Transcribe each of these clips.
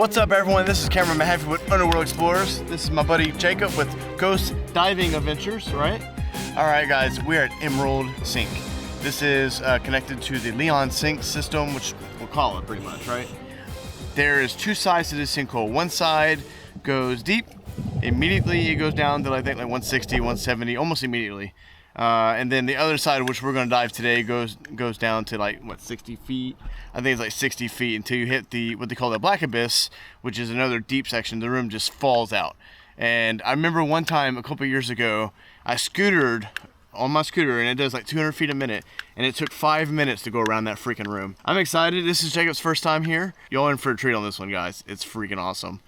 What's up, everyone? This is Cameron Mahaffey with Underworld Explorers. This is my buddy Jacob with Ghost Diving Adventures, right? All right, guys, we're at Emerald Sink. This is connected to the Leon Sink system, which we'll call it pretty much, right? There is two sides to this sinkhole. One side goes deep. Immediately it goes down to I think like 160, 170, almost immediately. And then the other side, which we're going to dive today, goes down to like what, 60 feet. I think it's like 60 feet until you hit the what they call the Black Abyss, which is another deep section. The room just falls out. And I remember one time a couple years ago, I scootered on my scooter, and it does like 200 feet a minute, and it took 5 minutes to go around that freaking room. I'm excited. This is Jacob's first time here. Y'all in for a treat on this one, guys. It's freaking awesome.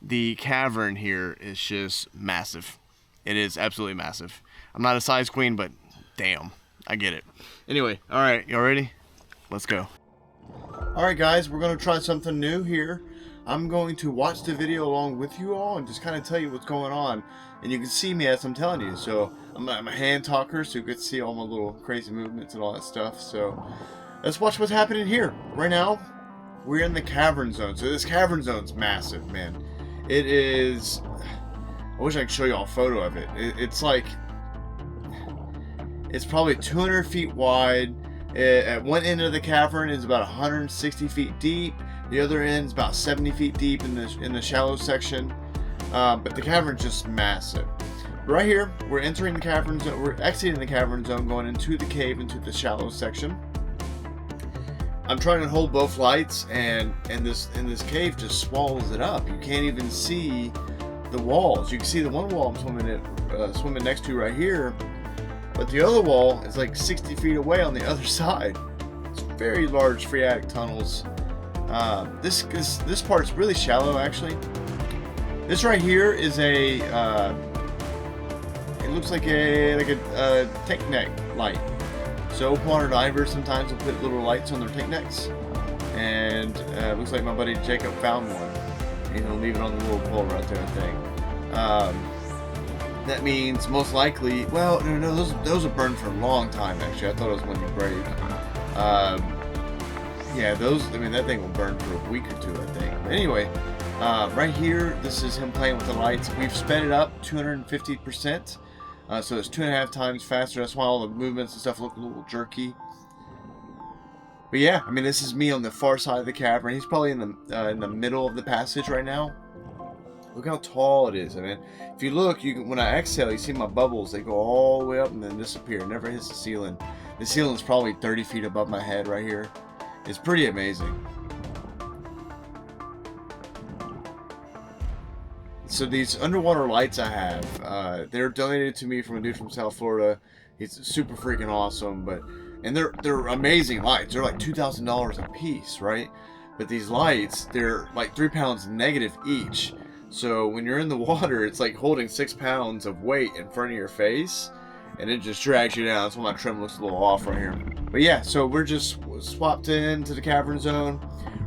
The cavern here is just massive. It is absolutely massive. I'm not a size queen, but damn, I get it. Anyway, all right, y'all ready? Let's go. All right, guys, we're gonna try something new here. I'm going to watch the video along with you all and just kind of tell you what's going on. And you can see me as I'm telling you. So I'm a hand talker, so you get to see all my little crazy movements and all that stuff. So let's watch what's happening here. Right now, we're in the cavern zone. So this cavern zone's massive, man. It is, I wish I could show you all a photo of it. It's like, it's probably 200 feet wide. At one end of the cavern is about 160 feet deep. The other end is about 70 feet deep in the shallow section. But the cavern's just massive. Right here, we're entering the cavern zone. We're exiting the cavern zone, going into the cave, into the shallow section. I'm trying to hold both lights, and this cave just swallows it up. You can't even see the walls. You can see the one wall I'm swimming next to right here. But the other wall is like 60 feet away on the other side. It's very large phreatic tunnels. This part's really shallow, actually. This right here is a, it looks like a tank neck light. So open water divers sometimes will put little lights on their tank necks. And it looks like my buddy Jacob found one. And he'll leave it on the little pole right there, I think. That means most likely, well, no, those are burned for a long time, actually. I thought it was when you break. Yeah, I mean, that thing will burn for a week or two, I think. But anyway, right here, this is him playing with the lights. We've sped it up 250%. So it's 2.5 times faster. That's why all the movements and stuff look a little jerky. But yeah, I mean, this is me on the far side of the cavern. He's probably in the middle of the passage right now. Look how tall it is. I mean, if you look, when I exhale, you see my bubbles. They go all the way up and then disappear. It never hits the ceiling. The ceiling's probably 30 feet above my head right here. It's pretty amazing. So these underwater lights I have, they're donated to me from a dude from South Florida. He's super freaking awesome, and they're amazing lights. They're like $2,000 a piece, right? But these lights, they're like 3 pounds negative each. So when you're in the water, it's like holding 6 pounds of weight in front of your face, and it just drags you down. That's why my trim looks a little off right here. But yeah, so we're just swapped into the cavern zone.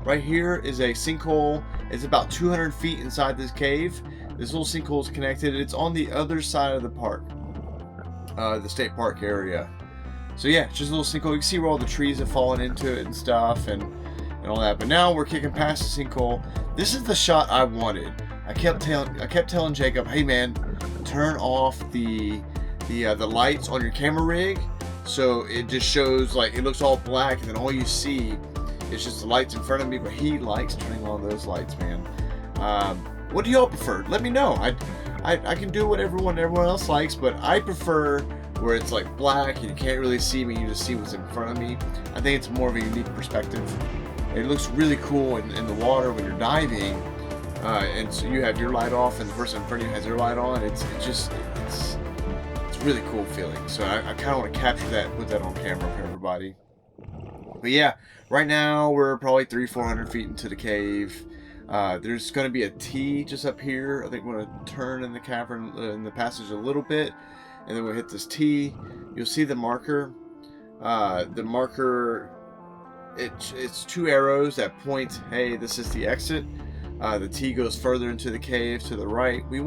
Right here is a sinkhole. It's about 200 feet inside this cave. This little sinkhole is connected. It's on the other side of the park, the state park area. So yeah, it's just a little sinkhole. You can see where all the trees have fallen into it and stuff, and all that. But now we're kicking past the sinkhole. This is the shot I wanted. I kept telling Jacob, hey man, turn off the lights on your camera rig, so it just shows, like, it looks all black, and then all you see is just the lights in front of me. But he likes turning on those lights, man. What do y'all prefer? Let me know. I can do what everyone else likes, but I prefer where it's like black and you can't really see me, you just see what's in front of me. I think it's more of a unique perspective. It looks really cool in the water when you're diving. And so you have your light off and the person in front of you has their light on. It's really cool feeling. So I kind of want to capture that, put that on camera for everybody. But yeah, right now we're probably 300-400 feet into the cave. There's going to be a T just up here. I think we're going to turn in the cavern, in the passage a little bit, and then we'll hit this T. You'll see the marker. It's 2 arrows that point, hey, this is the exit. The T goes further into the cave to the right. We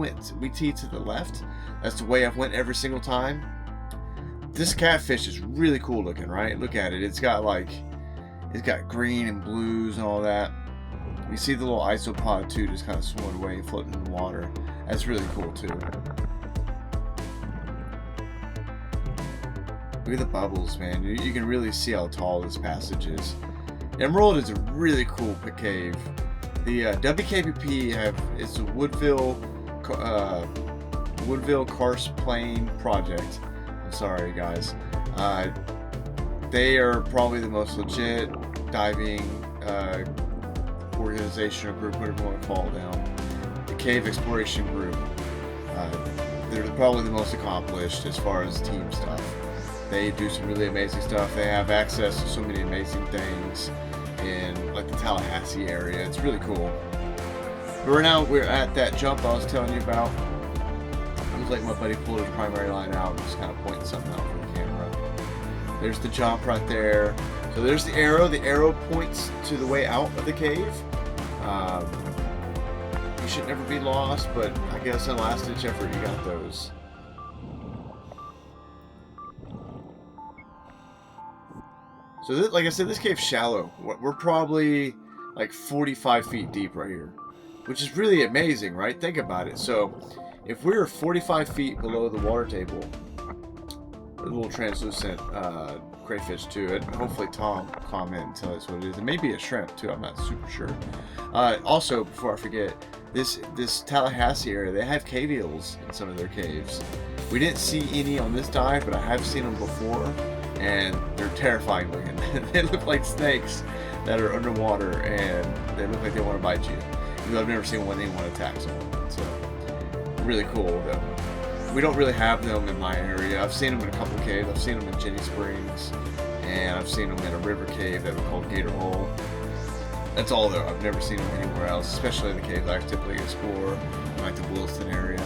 T to the left. That's the way I've went every single time. This catfish is really cool looking, right? Look at it. It's got green and blues and all that. You see the little isopod too, just kind of swimming away, floating in the water. That's really cool too. Look at the bubbles, man. You can really see how tall this passage is. Emerald is a really cool cave. The WKPP is a Woodville Karst Plain project. I'm sorry, guys. They are probably the most legit diving organization or group, whatever you want to call them. The cave exploration group. They're probably the most accomplished as far as team stuff. They do some really amazing stuff. They have access to so many amazing things in like the Tallahassee area. It's really cool. But right now we're at that jump I was telling you about. It was like my buddy pulled his primary line out and just kind of pointing something out for the camera. There's the jump right there. So there's the arrow. The arrow points to the way out of the cave. You should never be lost, but I guess in last ditch effort you got those. So this, like I said, this cave's shallow. We're probably like 45 feet deep right here, which is really amazing, right? Think about it. So if we're 45 feet below the water table, a little translucent crayfish too, and hopefully Tom will comment and tell us what it is. It may be a shrimp too, I'm not super sure. Also, before I forget, this Tallahassee area, they have cave eels in some of their caves. We didn't see any on this dive, but I have seen them before, and they're terrifying looking. They look like snakes that are underwater, and they look like they want to bite you. Even though I've never seen one anyone attack someone. So, really cool though. We don't really have them in my area. I've seen them in a couple caves. I've seen them in Jenny Springs, and I've seen them in a river cave that we call Gator Hole. That's all though. I've never seen them anywhere else, especially in the caves I typically explore, like the Williston area.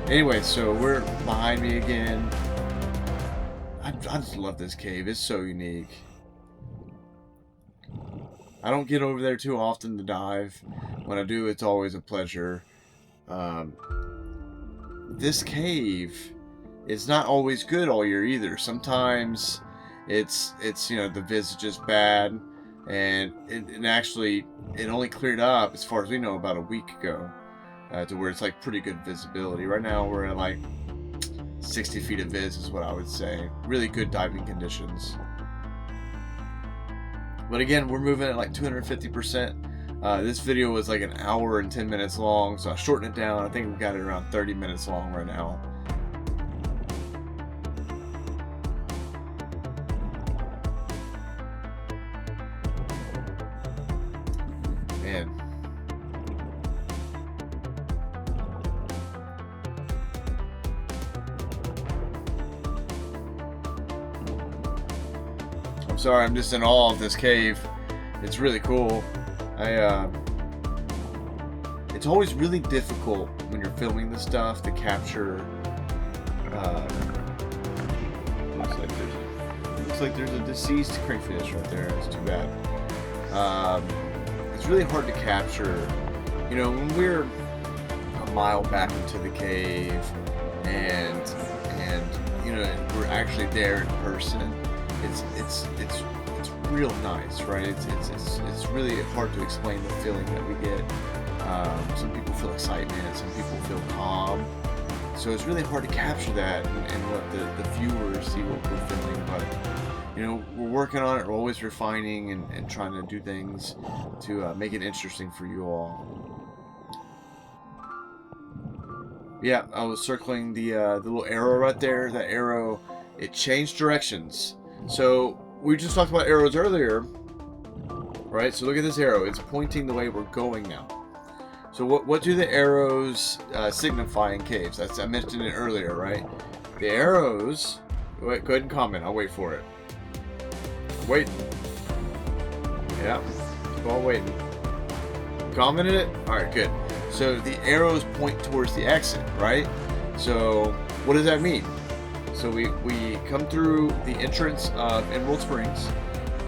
Anyway, so we're behind me again. I just love this cave. It's so unique. I don't get over there too often to dive. When I do, it's always a pleasure. This cave is not always good all year either. Sometimes it's you know, the viz is just bad, and actually it only cleared up as far as we know about a week ago, to where it's like pretty good visibility. Right now we're at like 60 feet of viz is what I would say. Really good diving conditions. But again, we're moving at like 250%. This video was like an hour and 10 minutes long, so I shortened it down. I think we've got it around 30 minutes long right now. Man. I'm sorry, I'm just in awe of this cave. It's really cool. It's always really difficult when you're filming this stuff to capture. Looks like there's a deceased crayfish right there. It's too bad. It's really hard to capture. You know, when we're a mile back into the cave, and you know, we're actually there in person. It's real nice, right? It's really hard to explain the feeling that we get. Some people feel excitement, some people feel calm. So it's really hard to capture that and let the viewers see what we're feeling. But you know, we're working on it. We're always refining and trying to do things to make it interesting for you all. Yeah, I was circling the little arrow right there. That arrow, it changed directions. So we just talked about arrows earlier, right? So look at this arrow. It's pointing the way we're going now. So what do the arrows signify in caves? I mentioned it earlier, right? The arrows... Wait, go ahead and comment. I'll wait for it. Wait. Yeah. Keep on waiting. Commented it? Alright, good. So the arrows point towards the exit, right? So what does that mean? So we come through the entrance of Emerald Springs,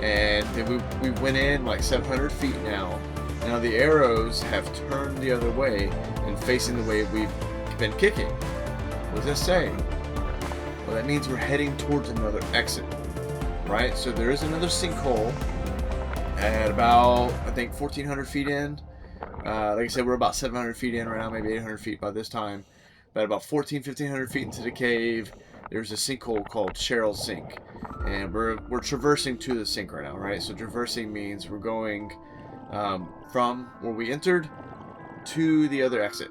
and then we went in like 700 feet now. Now the arrows have turned the other way and facing the way we've been kicking. What does that say? Well, that means we're heading towards another exit, right? So there is another sinkhole at about, I think, 1,400 feet in. Like I said, we're about 700 feet in right now, maybe 800 feet by this time. But about 1,500 feet into the cave, there's a sinkhole called Cheryl Sink. And we're traversing to the sink right now, right? So traversing means we're going from where we entered to the other exit.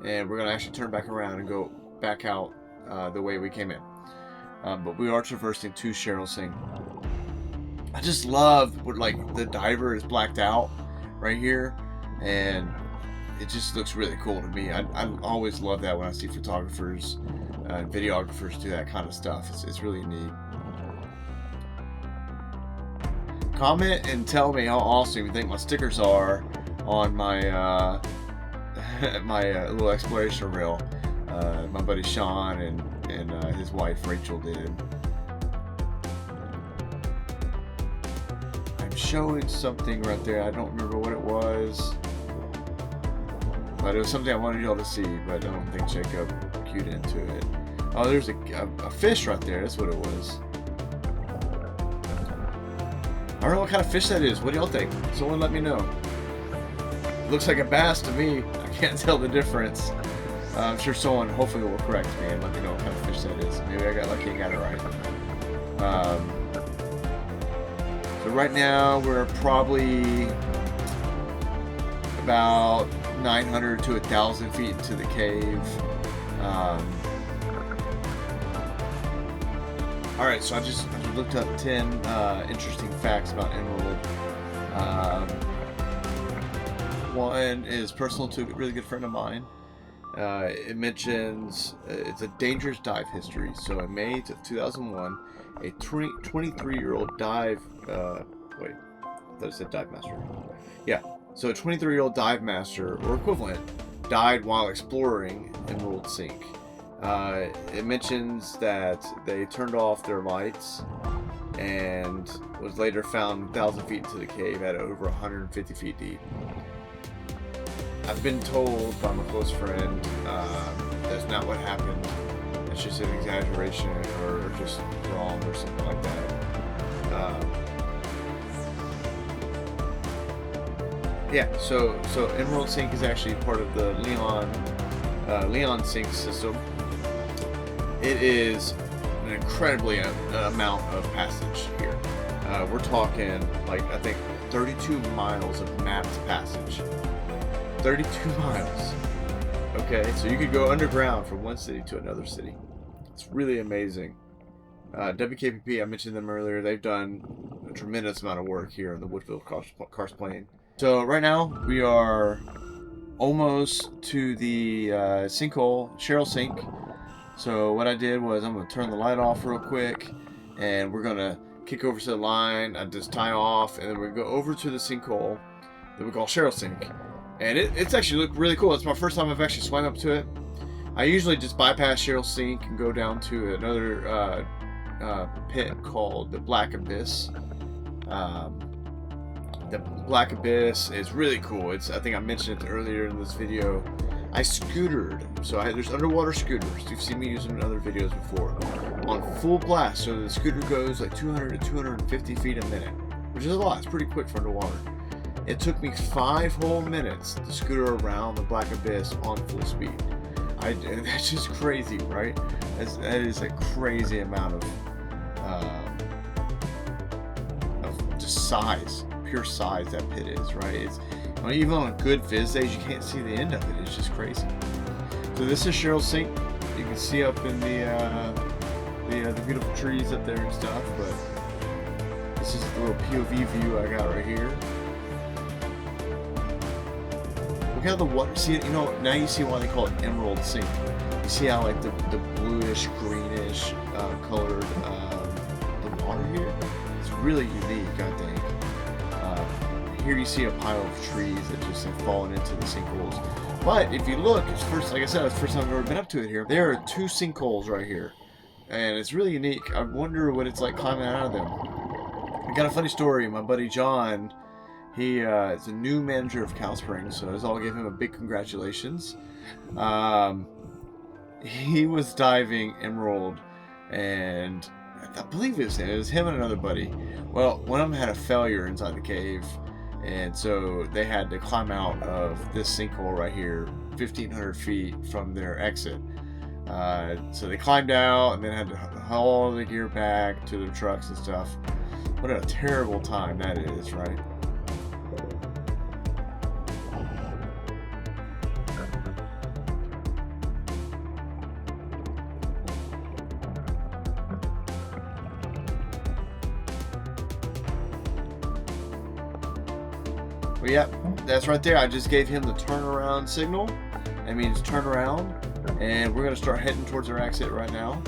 And we're going to actually turn back around and go back out the way we came in. But we are traversing to Cheryl Sink. I just love what, like, the diver is blacked out right here, and it just looks really cool to me. I always love that when I see photographers and videographers do that kind of stuff. It's really neat. Comment and tell me how awesome you think my stickers are on my my little exploration reel. My buddy Sean and his wife Rachel did. I'm showing something right there. I don't remember what it was, but it was something I wanted y'all to see, but I don't think Jacob cued into it. Oh, there's a fish right there. That's what it was. I don't know what kind of fish that is. What do y'all think? Someone let me know. It looks like a bass to me. I can't tell the difference. I'm sure someone hopefully will correct me and let me know what kind of fish that is. Maybe I got lucky and got it right. So right now we're probably about 900 to 1,000 feet into the cave. Alright, so I just looked up 10 interesting facts about Underworld. One is personal to a really good friend of mine. It mentions it's a dangerous dive history. So in May of 2001, a 23-year-old dive... wait, I thought it said dive master. Yeah, so a 23-year-old dive master, or equivalent, died while exploring Underworld Sink. It mentions that they turned off their lights and was later found 1,000 feet into the cave at over 150 feet deep. I've been told by my close friend that's not what happened. It's just an exaggeration or just wrong or something like that. Yeah, so Underworld Sink is actually part of the Leon Sink system. It is an incredibly amount of passage here. We're talking, like, I think 32 miles of mapped passage. 32 miles. Okay, so you could go underground from one city to another city. It's really amazing. WKPP, I mentioned them earlier. They've done a tremendous amount of work here in the Woodfield Karst Plain. So right now we are almost to the sinkhole, Cheryl Sink. So what I did was I'm going to turn the light off real quick, and we're going to kick over to the line. I just tie off, and then we go over to the sinkhole that we call Cheryl Sink. And it's actually looked really cool. It's my first time I've actually swam up to it. I usually just bypass Cheryl Sink and go down to another pit called the Black Abyss. The Black Abyss is really cool. I think I mentioned it earlier in this video. I scootered. So there's underwater scooters. You've seen me use them in other videos before. On full blast. So the scooter goes like 200 to 250 feet a minute, which is a lot. It's pretty quick for underwater. It took me 5 whole minutes to scooter around the Black Abyss on full speed. That's just crazy, right? That is a crazy amount of just size, pure size that pit is, right? Even on good viz days, you can't see the end of it. It's just crazy. So this is Cheryl Sink. You can see up in the beautiful trees up there and stuff. But this is the little POV view I got right here. Look how the water. See, now you see why they call it Emerald Sink. You see how like the bluish, greenish colored the water here. It's really unique, I think. Here you see a pile of trees that just have fallen into the sinkholes. But if you look, it's like I said, it's the first time I've ever been up to it here. There are 2 sinkholes right here, and it's really unique. I wonder what it's like climbing out of them. I got a funny story. My buddy John, he is a new manager of Cow Springs, so I'll give him a big congratulations. He was diving Emerald, and I believe it was him and another buddy. Well, one of them had a failure inside the cave, and so they had to climb out of this sinkhole right here, 1,500 feet from their exit. So they climbed out and then had to haul all the gear back to their trucks and stuff. What a terrible time that is, right? Well, yeah, that's right there. I just gave him the turnaround signal. That means turn around, and we're going to start heading towards our exit right now.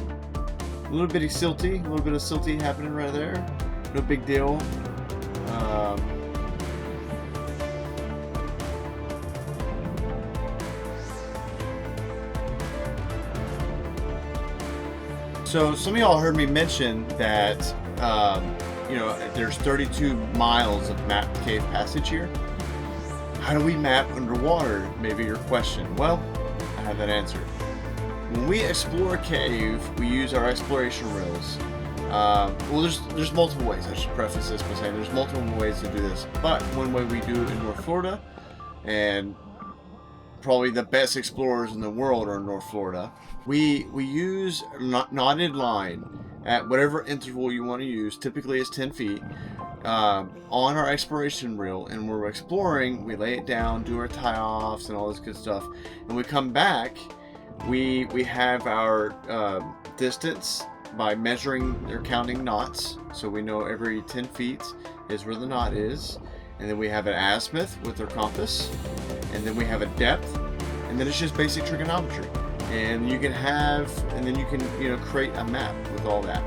A little bit of silty happening right there. No big deal. So some of y'all heard me mention that you know, there's 32 miles of mapped cave passage here. How do we map underwater? Maybe your question. Well, I have that answer. When we explore a cave, we use our exploration reels. Well, there's multiple ways. I should preface this by saying there's multiple ways to do this. But one way we do it in North Florida, and probably the best explorers in the world are in North Florida, we use knotted line at whatever interval you want to use. Typically it's 10 feet. On our exploration reel, and when we're exploring, we lay it down, do our tie-offs and all this good stuff, and we come back, we have our distance by measuring or counting knots, so we know every 10 feet is where the knot is, and then we have an azimuth with our compass, and then we have a depth, and then it's just basic trigonometry, and you can you know, create a map with all that.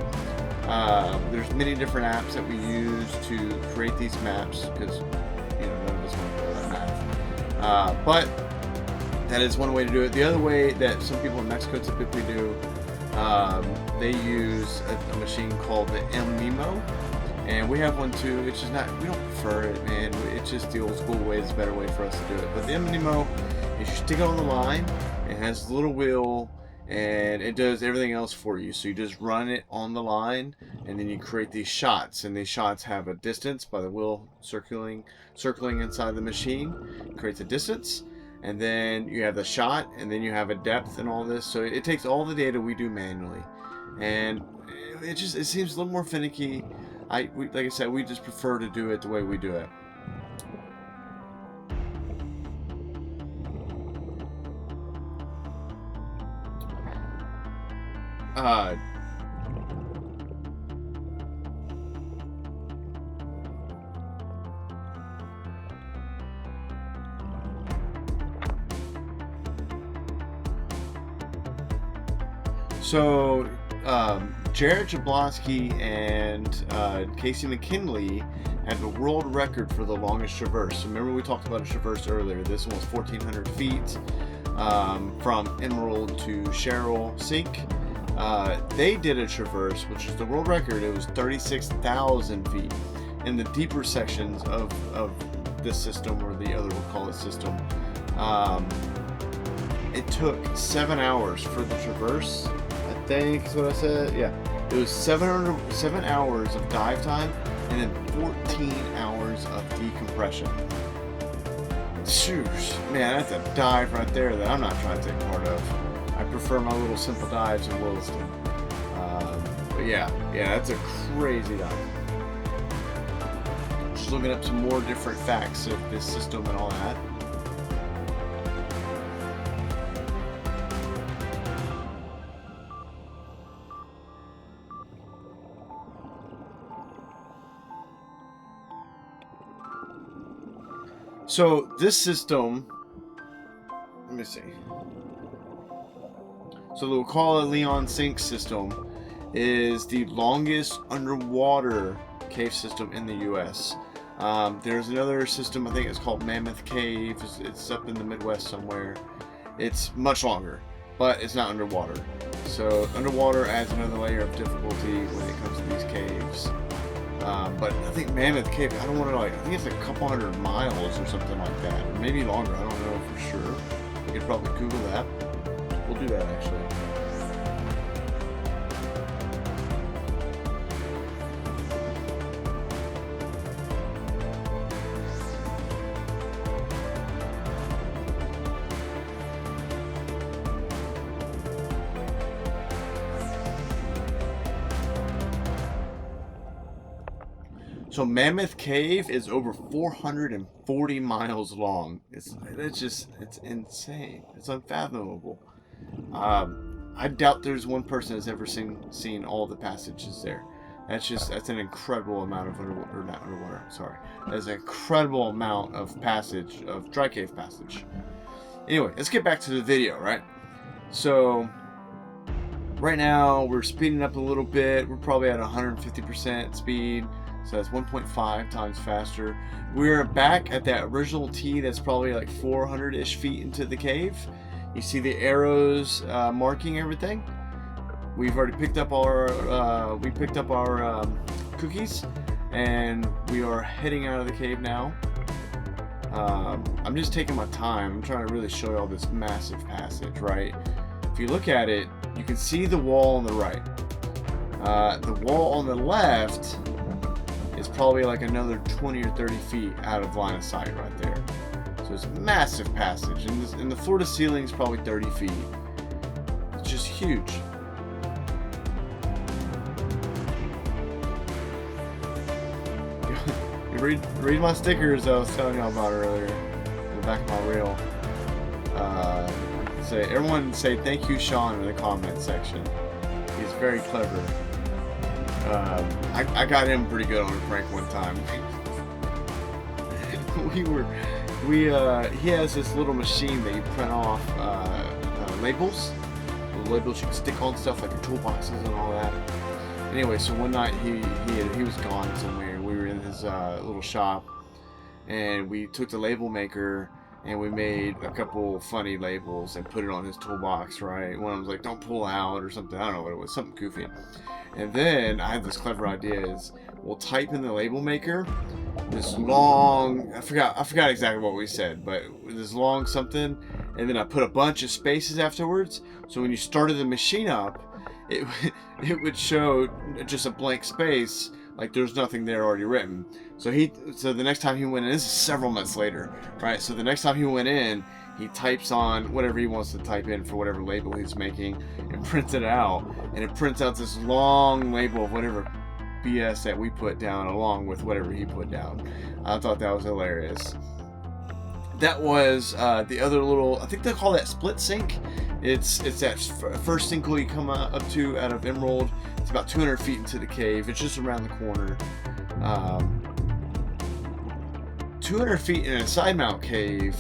There's many different apps that we use to create these maps, because, you know, none of us want to know that math. But that is one way to do it. The other way that some people in Mexico typically do, they use a machine called the MNEMO, and we have one too. It's just not, we don't prefer it, man. It's just the old school way. It's a better way for us to do it. But the MNEMO is you stick it on the line. It has a little wheel, and it does everything else for you. So you just run it on the line, and then you create these shots, and these shots have a distance by the wheel circling inside the machine. It creates a distance, and then you have the shot, and then you have a depth and all this. So it takes all the data we do manually, and it seems a little more finicky. Like I said, we just prefer to do it the way we do it. So, Jared Jablonski and Casey McKinley had the world record for the longest traverse. So remember we talked about a traverse earlier. This one was 1,400 feet from Emerald to Cheryl Sink. They did a traverse, which is the world record. It was 36,000 feet. In the deeper sections of this system, or the other we'll call it system, it took 7 hours for the traverse. I think is what I said. Yeah, it was 7 hours of dive time, and then 14 hours of decompression. Shoot, man, that's a dive right there that I'm not trying to take part of. I prefer my little simple dives in Williston. But yeah, that's a crazy dive. Just looking up some more different facts of this system and all that. So this system, let me see. So we'll call it Leon Sink system, is the longest underwater cave system in the U.S. There's another system, I think it's called Mammoth Cave. It's up in the Midwest somewhere. It's much longer, but it's not underwater. So underwater adds another layer of difficulty when it comes to these caves. But I think Mammoth Cave, I don't want to, I think it's a couple hundred miles or something like that. Or maybe longer, I don't know for sure. We could probably Google that. We'll do that actually. So Mammoth Cave is over 440 miles long. It's insane. It's unfathomable. I doubt there's one person that's ever seen all the passages there. That's an incredible amount of not underwater. Sorry, that's an incredible amount of dry cave passage. Anyway, let's get back to the video, right? So right now we're speeding up a little bit. We're probably at 150% speed, so that's 1.5 times faster. We're back at that original T that's probably like 400-ish feet into the cave. You see the arrows marking everything. We've already picked up our cookies, and we are heading out of the cave now. I'm just taking my time. I'm trying to really show you all this massive passage, right? If you look at it, you can see the wall on the right. The wall on the left is probably like another 20 or 30 feet out of line of sight right there. So it's a massive passage, and the floor to ceiling is probably 30 feet. It's just huge. Read my stickers I was telling y'all about earlier in the back of my reel. Everyone say thank you, Sean, in the comment section. He's very clever. I got him pretty good on a prank one time. He has this little machine that you print off labels. The labels you can stick on stuff like your toolboxes and all that. Anyway, so one night he was gone somewhere. We were in his little shop, and we took the label maker and we made a couple funny labels and put it on his toolbox, right? One of them was like, don't pull out or something. I don't know what it was, something goofy. And then I had this clever idea is we'll type in the label maker this long, I forgot exactly what we said, but this long something, and then I put a bunch of spaces afterwards, so when you started the machine up, it would show just a blank space, like there's nothing there already written. So the next time he went in, this is several months later, right? So the next time he went in, he types on whatever he wants to type in for whatever label he's making and prints it out, and it prints out this long label of whatever BS that we put down along with whatever he put down. I thought that was hilarious. That was the other little, I think they call that split sink. It's that first sinkhole you come up to out of Emerald. It's about 200 feet into the cave. It's just around the corner. 200 feet in a side mount cave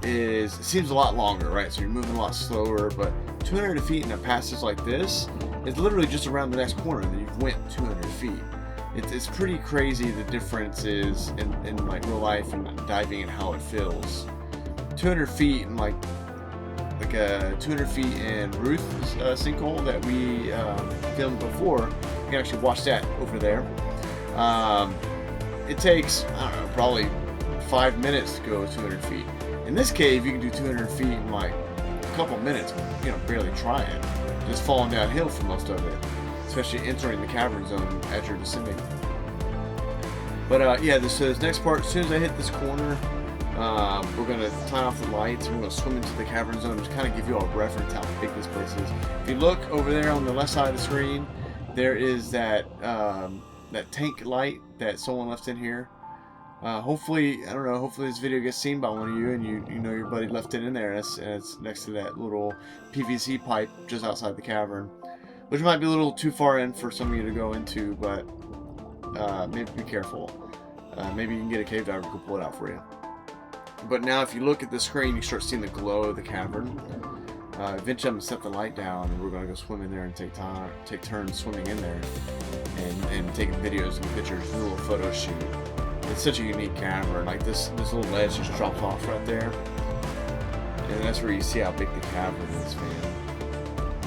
it seems a lot longer, right? So you're moving a lot slower, but 200 feet in a passage like this is literally just around the next corner, and then you've went 200 feet. It's pretty crazy the differences in like real life and diving and how it feels. 200 feet and like a 200 feet in Ruth's sinkhole that we filmed before. You can actually watch that over there. It takes, I don't know, probably 5 minutes to go 200 feet. In this cave, you can do 200 feet in like a couple minutes, barely trying. Just falling downhill for most of it, especially entering the cavern zone as you're descending. But yeah, this next part, as soon as I hit this corner, we're going to turn off the lights and we're going to swim into the cavern zone and just kind of give you a reference how big this place is. If you look over there on the left side of the screen, there is that tank light that someone left in here. Hopefully, I don't know, hopefully this video gets seen by one of you and you know your buddy left it in there, and it's next to that little PVC pipe just outside the cavern, which might be a little too far in for some of you to go into, but maybe be careful. Maybe you can get a cave diver who can pull it out for you. But now if you look at the screen, you start seeing the glow of the cavern. Eventually I'm going to set the light down and we're going to go swim in there and take turns swimming in there and taking videos and pictures, do a little photo shoot. It's such a unique cavern. Like this little ledge just drops off right there, and that's where you see how big the cavern is, man.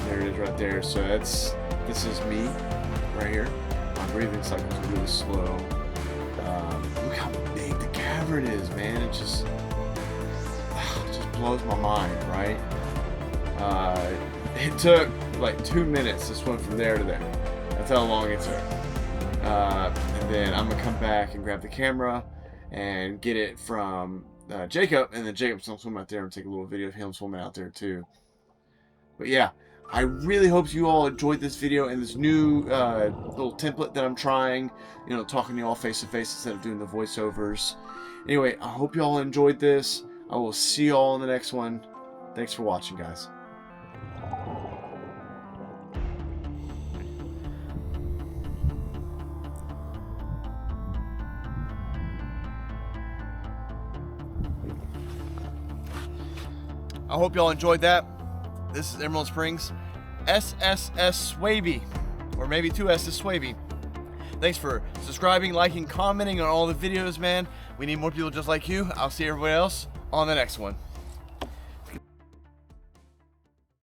There it is right there. So this is me right here. My breathing cycle is really slow. Look how big the cavern is, man. It just blows my mind, right? It took like 2 minutes to swim from there to there. That's how long it took. And then I'm gonna come back and grab the camera and get it from Jacob, and then Jacob's gonna swim out there and take a little video of him swimming out there too. But yeah, I really hope you all enjoyed this video and this new little template that I'm trying, you know, talking to you all face to face instead of doing the voiceovers. Anyway, I hope you all enjoyed this. I will see you all in the next one. Thanks for watching, guys. I hope y'all enjoyed that. This is Emerald Springs, SSS Swaby, or maybe 2SS Swaby. Thanks for subscribing, liking, commenting on all the videos, man. We need more people just like you. I'll see everybody else on the next one.